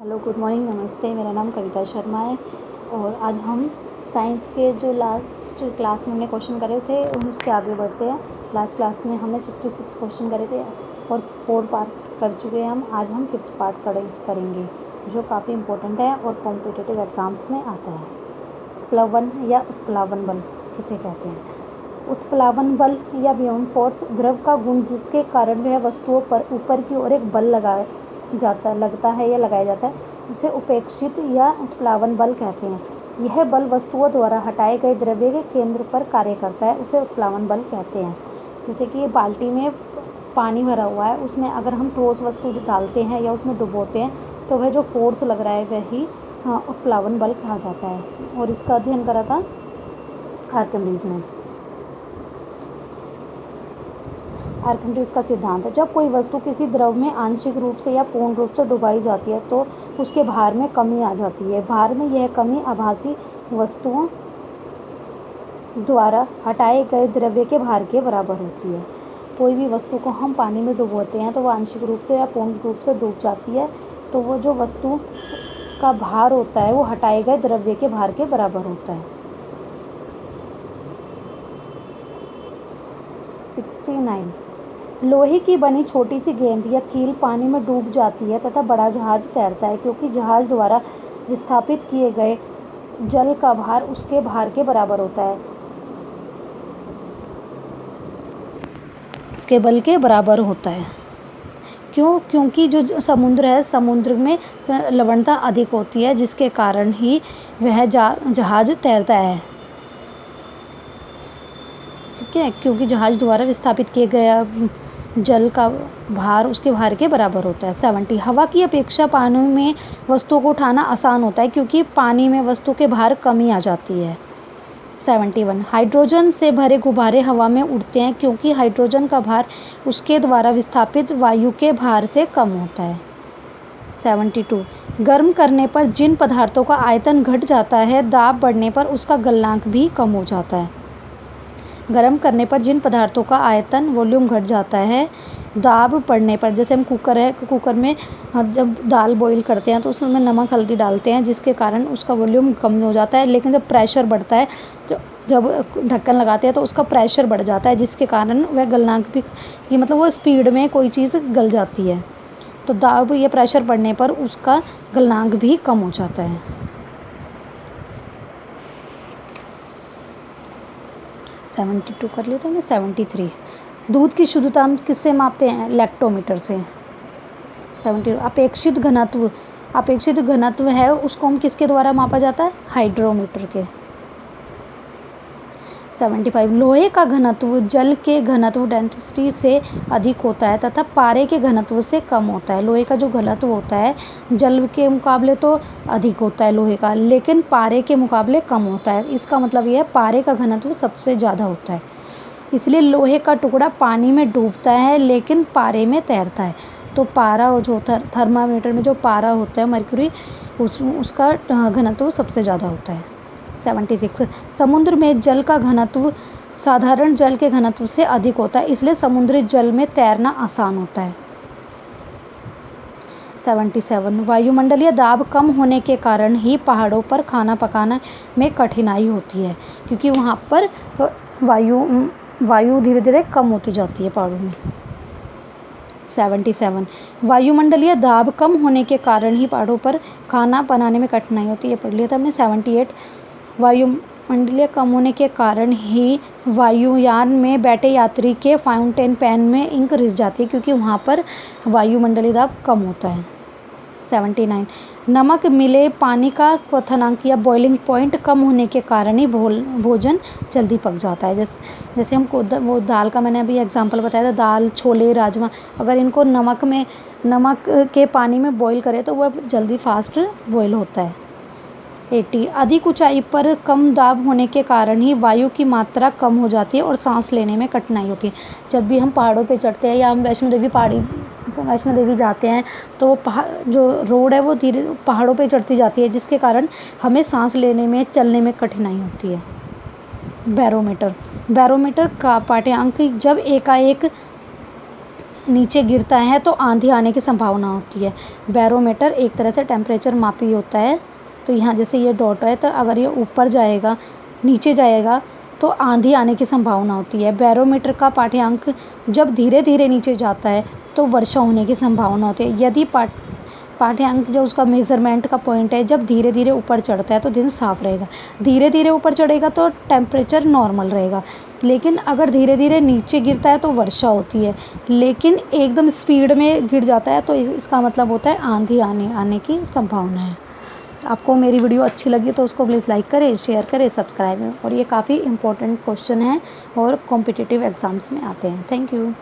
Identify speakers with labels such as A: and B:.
A: Hello, good morning, नमस्ते। मेरा नाम कविता शर्मा है और आज हम साइंस के जो लास्ट क्लास में हमने क्वेश्चन करे थे उससे आगे बढ़ते हैं। लास्ट क्लास में हमने 66 क्वेश्चन करे थे और 4 पार्ट कर चुके हैं हम। आज हम 5th पार्ट करेंगे जो काफ़ी इम्पोर्टेंट है और कॉम्पिटिटिव एग्ज़ाम्स में आता है। प्लवन या उत्प्लावन बल किसे कहते हैं? उत्प्लावन बल या बियॉन्ड फोर्स द्रव का गुण जिसके कारण वह वस्तुओं पर ऊपर की ओर एक बल लगता है या लगाया जाता है, उसे उपेक्षित या उत्प्लावन बल कहते हैं। यह बल वस्तुओं द्वारा हटाए गए द्रव्य के केंद्र पर कार्य करता है, उसे उत्प्लावन बल कहते हैं। जैसे कि बाल्टी में पानी भरा हुआ है, उसमें अगर हम ठोस वस्तु डालते हैं या उसमें डुबोते हैं तो वह जो फोर्स लग रहा है वही उत्प्लावन बल कहा जाता है। और इसका अध्ययन करा था आर्किमिडीज ने। आर्किमिडीज का सिद्धांत है, जब कोई वस्तु किसी द्रव में आंशिक रूप से या पूर्ण रूप से डुबाई जाती है तो उसके भार में कमी आ जाती है। भार में यह कमी आभासी वस्तुओं द्वारा हटाए गए द्रव्य के भार के बराबर होती है। कोई भी वस्तु को हम पानी में डुबोते हैं तो वह आंशिक रूप से या पूर्ण रूप से डूब जाती है, तो वो जो वस्तु का भार होता है वो हटाए गए द्रव्य के भार के बराबर होता है। 69 लोहे की बनी छोटी सी गेंद या कील पानी में डूब जाती है तथा बड़ा जहाज तैरता है, क्योंकि जहाज द्वारा विस्थापित किए गए जल का भार उसके भार के बराबर होता है, उसके बल के बराबर होता है। क्योंकि जो समुद्र है, समुद्र में लवणता अधिक होती है, जिसके कारण ही वह जहाज तैरता है। ठीक है, क्योंकि जहाज द्वारा विस्थापित किए गया जल का भार उसके भार के बराबर होता है। 70 हवा की अपेक्षा पानी में वस्तुओं को उठाना आसान होता है, क्योंकि पानी में वस्तु के भार कमी आ जाती है। 71 हाइड्रोजन से भरे गुब्बारे हवा में उड़ते हैं, क्योंकि हाइड्रोजन का भार उसके द्वारा विस्थापित वायु के भार से कम होता है। 72 गर्म करने पर जिन पदार्थों का आयतन घट जाता है, दाब बढ़ने पर उसका गलनांक भी कम हो जाता है। गर्म करने पर जिन पदार्थों का आयतन वॉल्यूम घट जाता है, दाब पड़ने पर, जैसे हम कुकर है, कुकर में जब दाल बॉईल करते हैं तो उसमें नमक हल्दी डालते हैं, जिसके कारण उसका वॉल्यूम कम हो जाता है। लेकिन जब प्रेशर बढ़ता है, जब ढक्कन लगाते हैं तो उसका प्रेशर बढ़ जाता है, जिसके कारण वह गलनांक भी, ये मतलब वो स्पीड में कोई चीज़ गल जाती है, तो दाब या प्रेशर बढ़ने पर उसका गलनांक भी कम हो जाता है। 72 कर लिया था हमने। 73 दूध की शुद्धता हम किससे मापते हैं? लैक्टोमीटर से। 70 अपेक्षित घनत्व है, उसको हम किसके द्वारा मापा जाता है? हाइड्रोमीटर के। 75 लोहे का घनत्व जल के घनत्व डेंसिटी से अधिक होता है तथा पारे के घनत्व से कम होता है। लोहे का जो घनत्व होता है जल के मुकाबले तो अधिक होता है लोहे का, लेकिन पारे के मुकाबले कम होता है। इसका मतलब यह है पारे का घनत्व सबसे ज़्यादा होता है, इसलिए लोहे का टुकड़ा पानी में डूबता है लेकिन पारे में तैरता है। तो पारा जो थर्मामीटर में जो पारा होता है मर्क्यूरी, उसका घनत्व सबसे ज़्यादा होता है। 76 समुद्र में जल का घनत्व साधारण जल के घनत्व से अधिक होता है, इसलिए समुद्री जल में तैरना आसान होता है। 77 वायुमंडलीय दाब कम होने के कारण ही पहाड़ों पर खाना पकाना में कठिनाई होती है, क्योंकि वहाँ पर वायु धीरे धीरे कम होती जाती है पहाड़ों में। 77 वायुमंडलीय दाब कम होने के कारण ही पहाड़ों पर खाना बनाने में कठिनाई होती है, पढ़ लिया था हमने। 78 वायुमंडलीय कम होने के कारण ही वायुयान में बैठे यात्री के फाउंटेन पेन में इंक रिस जाती है, क्योंकि वहाँ पर वायुमंडलीय दाब कम होता है। 79 नमक मिले पानी का क्वथनांक या बॉइलिंग पॉइंट कम होने के कारण ही भोजन जल्दी पक जाता है। जैसे हमको वो दाल का मैंने अभी एग्जांपल बताया था, दाल, छोले, राजमा, अगर इनको नमक के पानी में बॉईल करें तो वह जल्दी फास्ट बॉईल होता है। 80 अधिक ऊंचाई पर कम दाब होने के कारण ही वायु की मात्रा कम हो जाती है और सांस लेने में कठिनाई होती है। जब भी हम पहाड़ों पे चढ़ते हैं या हम वैष्णो देवी जाते हैं तो जो रोड है वो धीरे पहाड़ों पे चढ़ती जाती है, जिसके कारण हमें सांस लेने में, चलने में कठिनाई होती है। बैरोमीटर का पाठ्यांक जब एकाएक नीचे गिरता है तो आंधी आने की संभावना होती है। बैरोमीटर एक तरह से टेम्परेचर मापी होता है। तो यहाँ जैसे ये डॉट है, तो अगर ये ऊपर जाएगा, नीचे जाएगा तो आंधी आने की संभावना होती है। बैरोमीटर का पाठ्यांक जब धीरे धीरे नीचे जाता है तो वर्षा होने की संभावना होती है। यदि पाठ्यांक जो उसका मेज़रमेंट का पॉइंट है, जब धीरे धीरे ऊपर चढ़ता है तो दिन साफ़ रहेगा। धीरे धीरे ऊपर चढ़ेगा तो टेम्परेचर नॉर्मल रहेगा, लेकिन अगर धीरे धीरे नीचे गिरता है तो वर्षा होती है। लेकिन एकदम स्पीड में गिर जाता है तो इसका मतलब होता है आंधी आने की संभावना है। आपको मेरी वीडियो अच्छी लगी तो उसको प्लीज़ लाइक करें, शेयर करें, सब्सक्राइब करें। और ये काफ़ी इंपॉर्टेंट क्वेश्चन है और कॉम्पिटिटिव एग्ज़ाम्स में आते हैं। Thank you.